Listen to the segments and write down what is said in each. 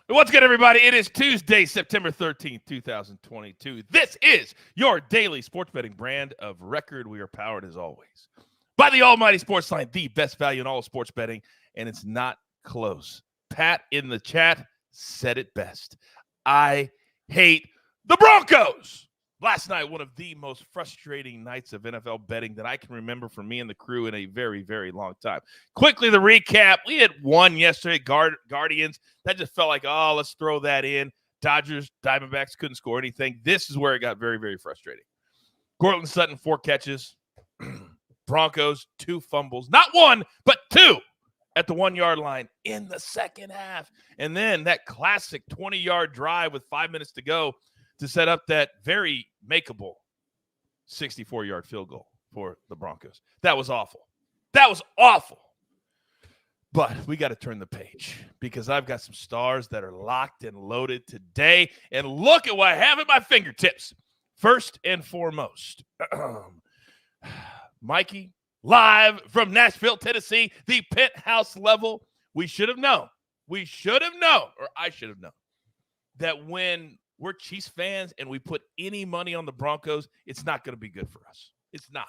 What's good, everybody? It is Tuesday, September 13th, 2022. This is your daily sports betting brand of record. We are powered, as always, by the almighty SportsLine, the best value in all of sports betting, and it's not close. Pat in the chat said it best. I hate the Broncos. Last night, one of the most frustrating nights of NFL betting that I can remember for me and the crew in a very, very long time. Quickly, the recap. We had one yesterday, Guardians. That just felt like, oh, let's throw that in. Dodgers, Diamondbacks couldn't score anything. This is where it got very, very frustrating. Cortland Sutton, 4 catches. Broncos, 2 fumbles. Not one, but 2 at the 1-yard line in the second half. And then that classic 20-yard drive with 5 minutes to go to set up that very makeable 64-yard field goal for the Broncos. That was awful. That was awful. But we got to turn the page because I've got some stars that are locked and loaded today. And look at what I have at my fingertips. First and foremost, Mikey, live from Nashville, Tennessee, the penthouse level. We should have known. Or I should have known, that when we're Chiefs fans and we put any money on the Broncos, it's not going to be good for us. It's not.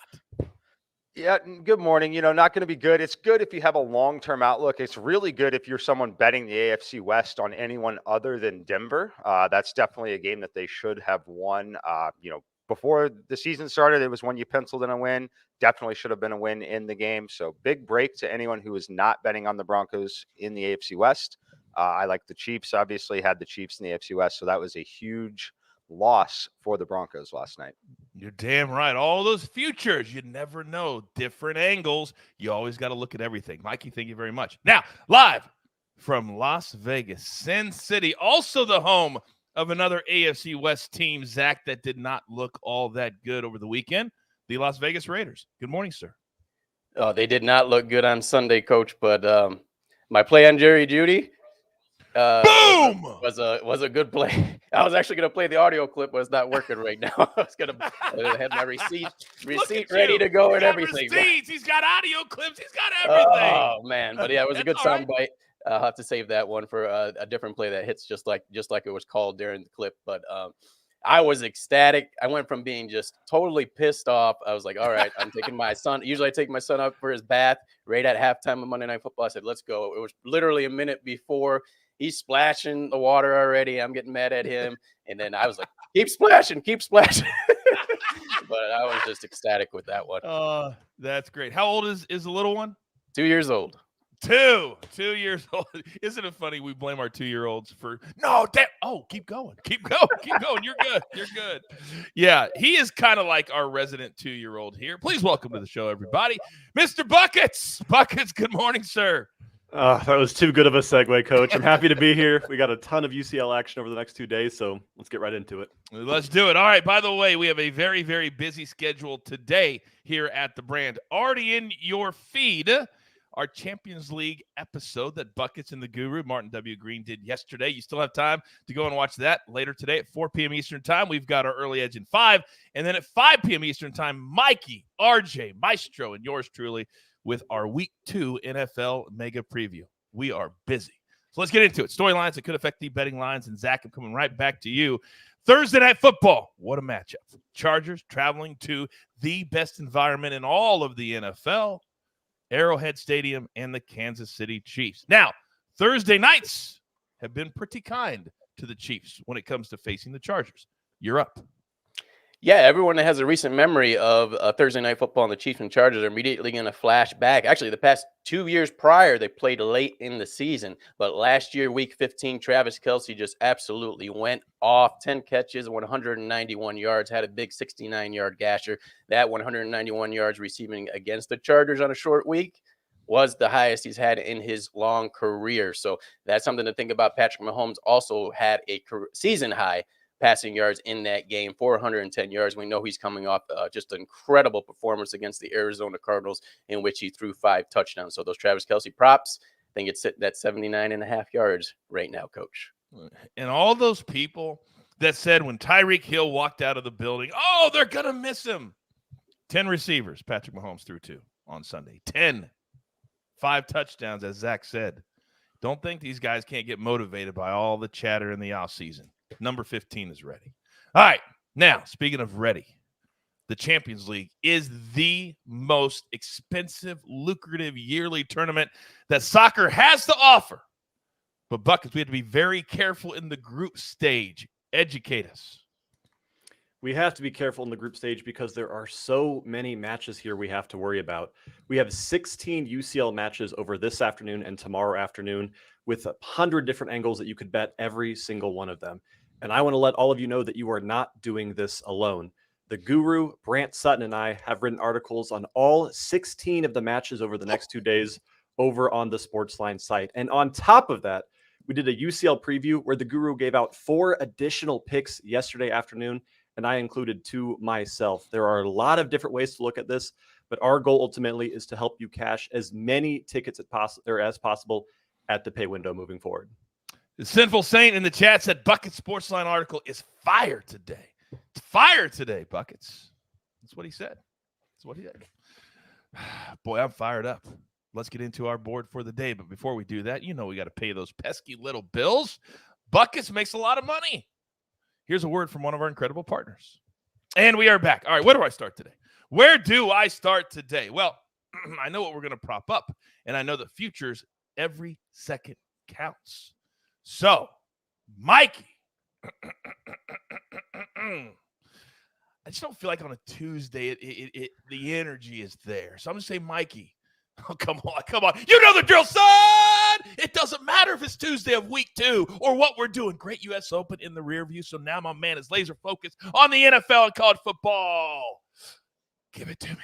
Yeah, good morning. Not going to be good. It's good if you have a long-term outlook. It's really good if you're someone betting the AFC West on anyone other than Denver. That's definitely a game that they should have won. Before the season started, it was one you penciled in a win. Definitely should have been a win in the game. So big break to anyone who is not betting on the Broncos in the AFC West. I like the Chiefs, obviously had the Chiefs in the AFC West. So that was a huge loss for the Broncos last night. You're damn right. All those futures, you never know. Different angles. You always got to look at everything. Mikey, thank you very much. Now, live from Las Vegas, Sin City, also the home of another AFC West team, Zach, that did not look all that good over the weekend, the Las Vegas Raiders. Good morning, sir. Oh, they did not look good on Sunday, Coach, but my play on Jerry Jeudy boom was a good play. I was actually going to play the audio clip, but it's not working right now. I was going to have my receipt ready to go and everything. Receipts. He's got audio clips. He's got everything. Oh man, but yeah, it was a good soundbite. I'll have to save that one for a different play that hits just like it was called during the clip. But I was ecstatic. I went from being just totally pissed off. I was like, all right, I'm taking my son. Usually I take my son up for his bath right at halftime of Monday Night Football. I said, let's go. It was literally a minute before. He's splashing the water already. I'm getting mad at him. And then I was like, keep splashing. But I was just ecstatic with that one. That's great. How old is the little one? 2 years old. 2 years old. Isn't it funny we blame our 2-year-olds for keep going. You're good. Yeah, he is kind of like our resident 2-year-old here. Please welcome to the show, everybody, Mr. Buckets. Good morning, sir. That was too good of a segue, Coach. I'm happy to be here. We got a ton of UCL action over the next 2 days, so let's get right into it. Let's do it. All right, by the way, we have a very, very busy schedule today here at the brand. Already in your feed, our Champions League episode that Buckets and the Guru, Martin W. Green, did yesterday. You still have time to go and watch that later today at 4 p.m. Eastern time. We've got our early edge in 5. And then at 5 p.m. Eastern time, Mikey, RJ, Maestro, and yours truly with our Week 2 NFL Mega Preview. We are busy. So let's get into it. Storylines that could affect the betting lines. And Zach, I'm coming right back to you. Thursday Night Football. What a matchup. Chargers traveling to the best environment in all of the NFL, Arrowhead Stadium, and the Kansas City Chiefs. Now, Thursday nights have been pretty kind to the Chiefs when it comes to facing the Chargers. You're up. Yeah, everyone that has a recent memory of Thursday Night Football and the Chiefs and Chargers are immediately going to flash back. Actually, the past 2 years prior, they played late in the season. But last year, Week 15, Travis Kelce just absolutely went off. 10 catches, 191 yards, had a big 69-yard gasher. That 191 yards receiving against the Chargers on a short week was the highest he's had in his long career. So that's something to think about. Patrick Mahomes also had a season high passing yards in that game, 410 yards. We know he's coming off just an incredible performance against the Arizona Cardinals in which he threw 5 touchdowns. So those Travis Kelce props, I think it's sitting at 79.5 yards right now, Coach. And all those people that said when Tyreek Hill walked out of the building, oh, they're going to miss him. 10 receivers, Patrick Mahomes threw 2 on Sunday. 10. 5 touchdowns, as Zach said. Don't think these guys can't get motivated by all the chatter in the offseason. Number 15 is ready. All right. Now, speaking of ready, the Champions League is the most expensive, lucrative yearly tournament that soccer has to offer. But, Buckets, we have to be very careful in the group stage. Educate us. We have to be careful in the group stage because there are so many matches here we have to worry about. We have 16 UCL matches over this afternoon and tomorrow afternoon with 100 different angles that you could bet every single one of them. And I want to let all of you know that you are not doing this alone. The guru, Brant Sutton, and I have written articles on all 16 of the matches over the next 2 days over on the SportsLine site. And on top of that, we did a UCL preview where the guru gave out 4 additional picks yesterday afternoon, and I included 2 myself. There are a lot of different ways to look at this, but our goal ultimately is to help you cash as many tickets as possible at the pay window moving forward. The Sinful Saint in the chat said Buckets Sportsline article is fire today. It's fire today, Buckets. That's what he said. That's what he said. Boy, I'm fired up. Let's get into our board for the day. But before we do that, you know we got to pay those pesky little bills. Buckets makes a lot of money. Here's a word from one of our incredible partners. And we are back. All right, where do I start today? Where do I start today? Well, I know what we're going to prop up, and I know the futures every second counts. So, Mikey, I just don't feel like on a Tuesday the energy is there. So I'm going to say Mikey. Oh, come on. You know the drill, son! It doesn't matter if it's Tuesday of week 2 or what we're doing. Great U.S. Open in the rear view, so now my man is laser focused on the NFL and college football. Give it to me.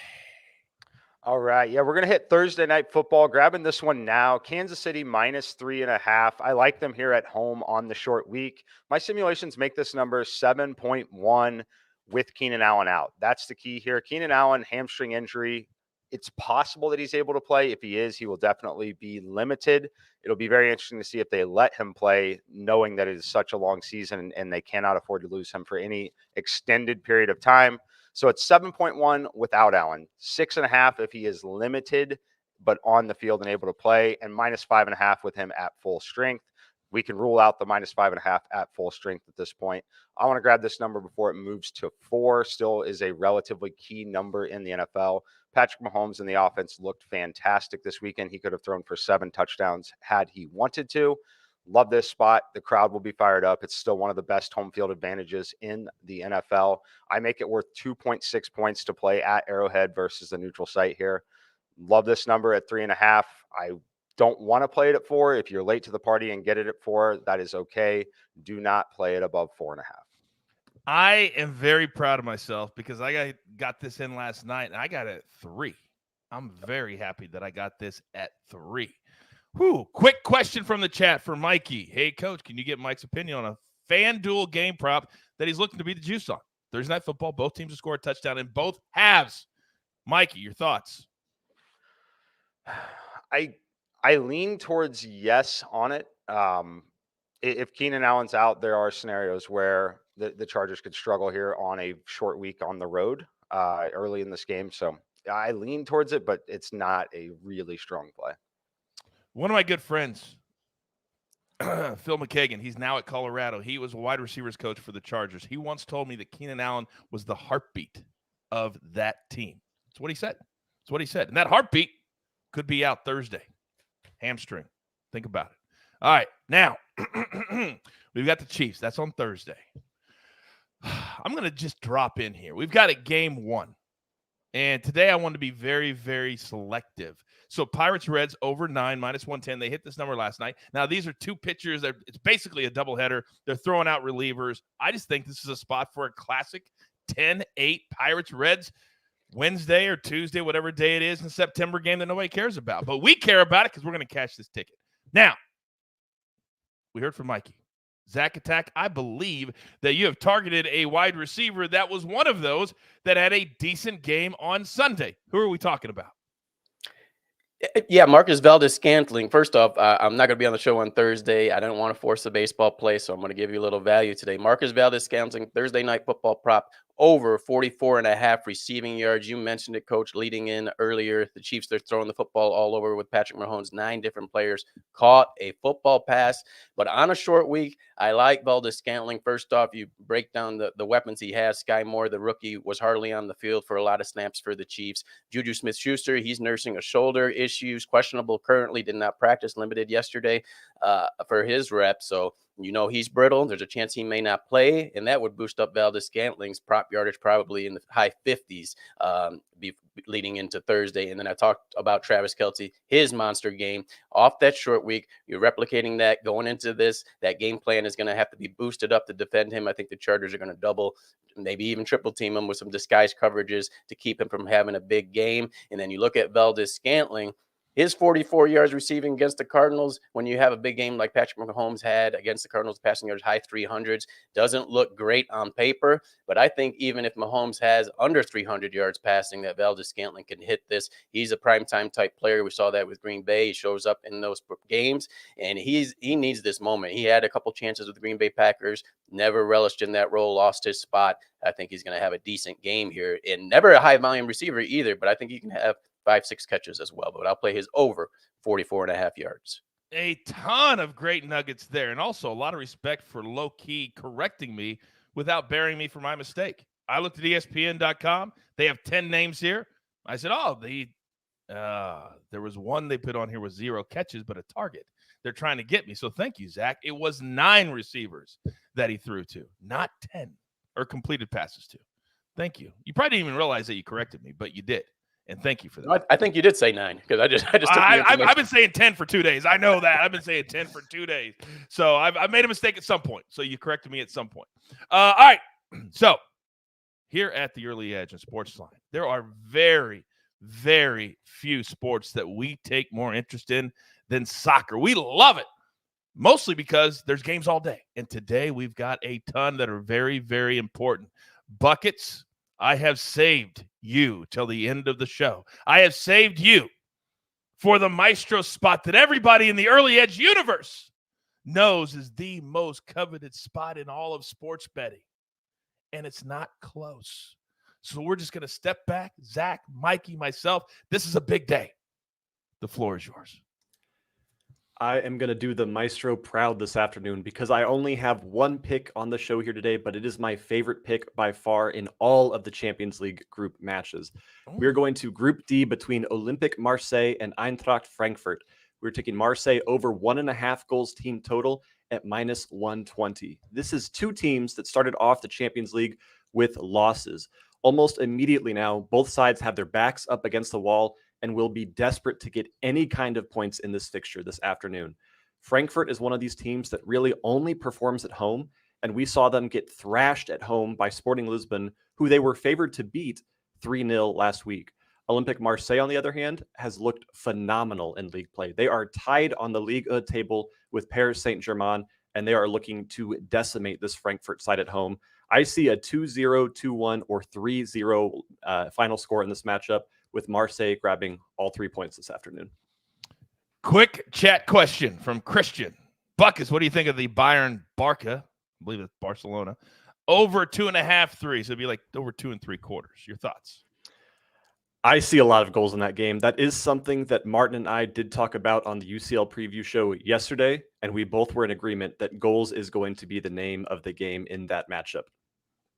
All right. Yeah, we're going to hit Thursday night football. Grabbing this one now. Kansas City -3.5. I like them here at home on the short week. My simulations make this number 7.1 with Keenan Allen out. That's the key here. Keenan Allen, hamstring injury. It's possible that he's able to play. If he is, he will definitely be limited. It'll be very interesting to see if they let him play, knowing that it is such a long season and they cannot afford to lose him for any extended period of time. So it's 7.1 without Allen, 6.5 if he is limited, but on the field and able to play, and -5.5 with him at full strength. We can rule out the -5.5 at full strength at this point. I want to grab this number before it moves to 4. Still is a relatively key number in the NFL. Patrick Mahomes in the offense looked fantastic this weekend. He could have thrown for 7 touchdowns had he wanted to. Love this spot. The crowd will be fired up. It's still one of the best home field advantages in the NFL. I make it worth 2.6 points to play at Arrowhead versus the neutral site here. Love this number at 3.5. I don't want to play it at 4. If you're late to the party and get it at 4, that is okay. Do not play it above 4.5. I am very proud of myself because I got this in last night and I got it at 3. I'm very happy that I got this at 3. Whew. Quick question from the chat for Mikey. Hey, Coach, can you get Mike's opinion on a FanDuel game prop that he's looking to beat the juice on? Thursday Night Football, both teams have scored a touchdown in both halves. Mikey, your thoughts? I lean towards yes on it. If Keenan Allen's out, there are scenarios where the Chargers could struggle here on a short week on the road early in this game. So I lean towards it, but it's not a really strong play. One of my good friends, Phil McKagan, he's now at Colorado. He was a wide receivers coach for the Chargers. He once told me that Keenan Allen was the heartbeat of that team. That's what he said. That's what he said. And that heartbeat could be out Thursday. Hamstring. Think about it. All right. Now, we've got the Chiefs. That's on Thursday. I'm going to just drop in here. We've got a game 1. And today I want to be very, very selective. So Pirates Reds over 9 -110. They hit this number last night. Now these are 2 pitchers. It's basically a doubleheader. They're throwing out relievers. I just think this is a spot for a classic 10-8 Pirates Reds Wednesday or Tuesday, whatever day it is in September game that nobody cares about. But we care about it because we're going to cash this ticket. Now, we heard from Mikey. Zach Attack, I believe that you have targeted a wide receiver that was one of those that had a decent game on Sunday. Who are we talking about? Yeah, Marcus Valdez-Scantling. First off, I'm not going to be on the show on Thursday. I don't want to force a baseball play, so I'm going to give you a little value today. Marcus Valdez-Scantling, Thursday night football prop, over 44.5 receiving yards. You mentioned it, Coach, leading in earlier. The Chiefs, they're throwing the football all over with Patrick Mahomes. 9 different players caught a football pass. But on a short week, I like Valdes-Scantling. First off, you break down the weapons he has. Sky Moore, the rookie, was hardly on the field for a lot of snaps for the Chiefs. Juju Smith-Schuster, he's nursing a shoulder issues, questionable currently, did not practice, limited yesterday for his reps. So he's brittle. There's a chance he may not play, and that would boost up Valdes-Scantling's prop yardage probably in the high 50s leading into Thursday. And then I talked about Travis Kelce, his monster game off that short week. You're replicating that going into this. That game plan is going to have to be boosted up to defend him. I think the Chargers are going to double, maybe even triple team him with some disguise coverages to keep him from having a big game. And then you look at Valdes-Scantling. His 44 yards receiving against the Cardinals, when you have a big game like Patrick Mahomes had against the Cardinals, passing yards high 300s, doesn't look great on paper. But I think even if Mahomes has under 300 yards passing, that Valdes-Scantling can hit this. He's a primetime type player. We saw that with Green Bay. He shows up in those games, and he needs this moment. He had a couple chances with the Green Bay Packers, never relished in that role, lost his spot. I think he's going to have a decent game here, and never a high volume receiver either, but I think he can have 5-6 catches as well, but I'll play his over 44.5 yards. A ton of great nuggets there, and also a lot of respect for low-key correcting me without burying me for my mistake. I looked at ESPN.com. They have 10 names here. I said, there was one they put on here with 0 catches, but a target. They're trying to get me, so thank you, Zach. It was 9 receivers that he threw to, not 10, or completed passes to. Thank you. You probably didn't even realize that you corrected me, but you did. And thank you for that. I think you did say 9 because I just took I've been saying 10 for 2 days. I know that. I've been saying 10 for 2 days. So I made a mistake at some point. So you corrected me at some point. All right. So here at the Early Edge and SportsLine, there are very, very few sports that we take more interest in than soccer. We love it, mostly because there's games all day. And today we've got a ton that are very, very important. Buckets, I have saved you till the end of the show. I have saved you for the maestro spot that everybody in the Early Edge universe knows is the most coveted spot in all of sports betting. And it's not close. So we're just going to step back. Zach, Mikey, myself. This is a big day. The floor is yours. I am going to do the Maestro proud this afternoon because I only have one pick on the show here today, but it is my favorite pick by far in all of the Champions League group matches. We're going to Group D between Olympique Marseille and Eintracht Frankfurt. We're taking Marseille over 1.5 goals team total at -120. This is 2 teams that started off the Champions League with losses. Almost immediately now, both sides have their backs up against the wall and will be desperate to get any kind of points in this fixture this afternoon. Frankfurt is one of these teams that really only performs at home, and we saw them get thrashed at home by Sporting Lisbon, who they were favored to beat 3-0 last week. Olympique Marseille, on the other hand, has looked phenomenal in league play. They are tied on the Ligue 1 table with Paris Saint-Germain, and they are looking to decimate this Frankfurt side at home. I see a 2-0, 2-1, or 3-0 final score in this matchup, with Marseille grabbing all 3 points this afternoon. Quick chat question from Christian. Buckets, what do you think of the Bayern Barca? I believe it's Barcelona. Over 2.5 threes. It'd be like over 2 3/4. Your thoughts? I see a lot of goals in that game. That is something that Martin and I did talk about on the UCL preview show yesterday, and we both were in agreement that goals is going to be the name of the game in that matchup.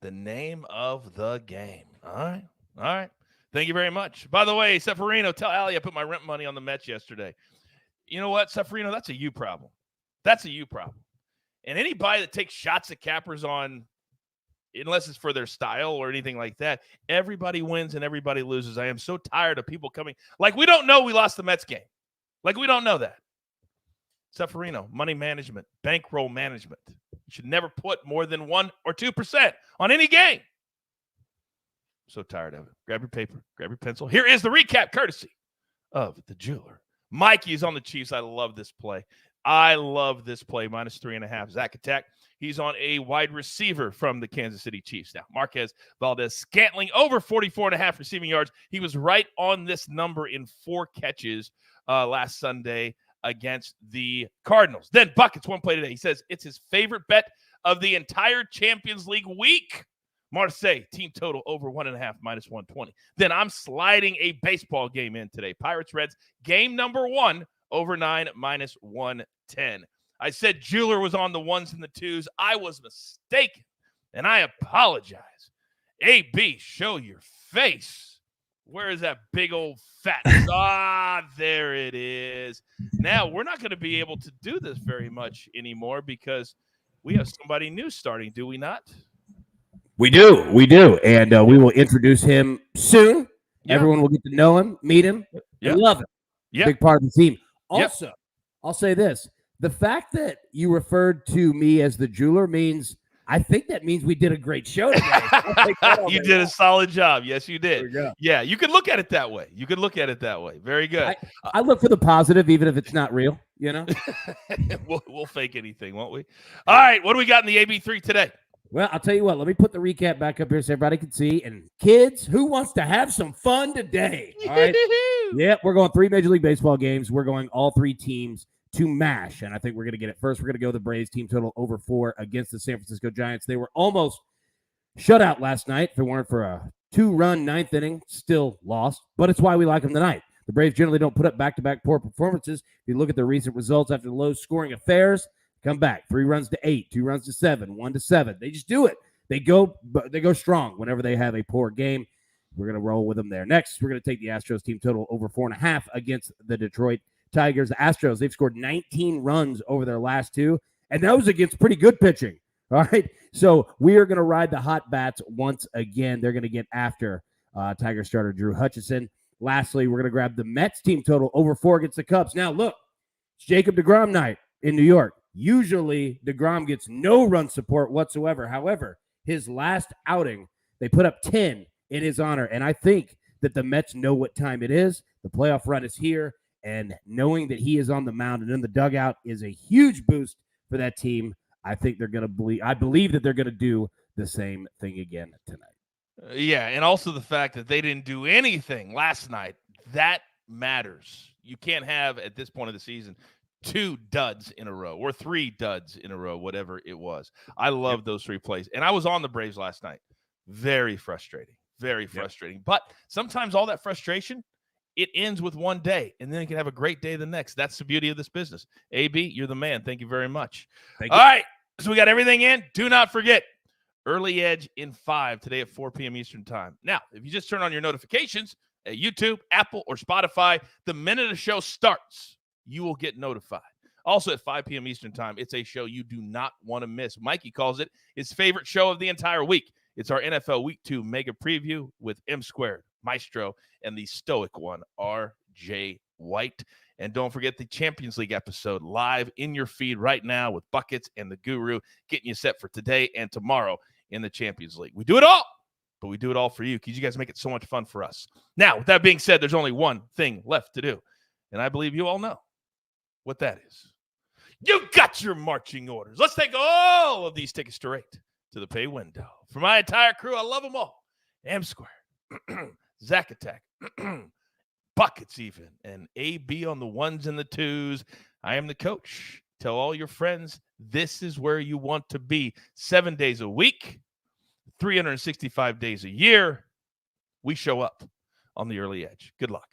The name of the game. All right. Thank you very much. By the way, Seferino, tell Ali I put my rent money on the Mets yesterday. You know what, Seferino? That's a you problem. That's a you problem. And anybody that takes shots at cappers on, unless it's for their style or anything like that, everybody wins and everybody loses. I am so tired of people coming. Like, we don't know we lost the Mets game. Like, we don't know that. Seferino, money management, bankroll management. You should never put more than 1 or 2% on any game. So tired of it. Grab your paper, grab your pencil. Here is the recap courtesy of the jeweler. Mikey is on the Chiefs. I love this play. -3.5. Zach Attack. He's on a wide receiver from the Kansas City Chiefs. Now, Marquez Valdes-Scantling over 44.5 receiving yards. He was right on this number in 4 catches last Sunday against the Cardinals. Then Buckets, one play today. He says it's his favorite bet of the entire Champions League week. Marseille, team total over 1.5, minus 120. Then I'm sliding a baseball game in today. Pirates, Reds, game number 1, over 9, minus 110. I said Jeweler was on the 1s and the 2s. I was mistaken, and I apologize. AB, show your face. Where is that big old fat? There it is. Now, we're not going to be able to do this very much anymore because we have somebody new starting, do we not? We do. And we will introduce him soon. Yeah. Everyone will get to know him, meet him, and love him. Yeah. Big part of the team. Also, I'll say this. The fact that you referred to me as the jeweler means I think that means we did a great show today. You did a solid job. Yes, you did. There we go. Yeah, you could look at it that way. Very good. I look for the positive, even if it's not real, you know? We'll fake anything, won't we? All right, what do we got in the AB3 today? Well, I'll tell you what. Let me put the recap back up here so everybody can see. And kids, who wants to have some fun today? All right. Yeah, we're going 3 Major League Baseball games. We're going all 3 teams to mash, and I think we're going to get it first. We're going to go the Braves team total over 4 against the San Francisco Giants. They were almost shut out last night. If it weren't for a 2-run 9th inning, still lost, but it's why we like them tonight. The Braves generally don't put up back-to-back poor performances. If you look at the recent results after the low-scoring affairs, come back 3 runs to 8, 2 runs to 7, 1 to 7. They just do it. They go strong whenever they have a poor game. We're going to roll with them there. Next, we're going to take the Astros team total over 4.5 against the Detroit Tigers. The Astros, they've scored 19 runs over their last 2, and that was against pretty good pitching. All right, so we are going to ride the hot bats once again. They're going to get after Tiger starter Drew Hutchison. Lastly, we're going to grab the Mets team total over 4 against the Cubs. Now, look, it's Jacob deGrom night in New York. Usually, deGrom gets no run support whatsoever. However, his last outing, they put up 10 in his honor, and I think that the Mets know what time it is. The playoff run is here. And knowing that he is on the mound and in the dugout is a huge boost for that team. I think they're going to believe. I believe that they're going to do the same thing again tonight. Yeah, and also the fact that they didn't do anything last night, that matters. You can't have, at this point of the season, 2 duds in a row or 3 duds in a row, whatever it was. I love those 3 plays. And I was on the Braves last night. Very frustrating. But sometimes all that frustration, it ends with one day, and then you can have a great day the next. That's the beauty of this business. AB, you're the man. Thank you very much. All right, so we got everything in. Do not forget, Early Edge in 5 today at 4 p.m. Eastern Time. Now, if you just turn on your notifications at YouTube, Apple, or Spotify, the minute a show starts, you will get notified. Also at 5 p.m. Eastern Time, it's a show you do not want to miss. Mikey calls it his favorite show of the entire week. It's our NFL Week 2 mega preview with M-Squared, Maestro, and the stoic one, R.J. White. And don't forget the Champions League episode live in your feed right now with Buckets and the Guru, getting you set for today and tomorrow in the Champions League. We do it all, but we do it all for you because you guys make it so much fun for us. Now, with that being said, there's only one thing left to do, and I believe you all know what that is. You got your marching orders. Let's take all of these tickets straight to the pay window. For my entire crew, I love them all. M-Squared, Zach Attack, Buckets even, and AB on the 1s and the 2s. I am the coach. Tell all your friends this is where you want to be. 7 days a week, 365 days a year. We show up on the Early Edge. Good luck.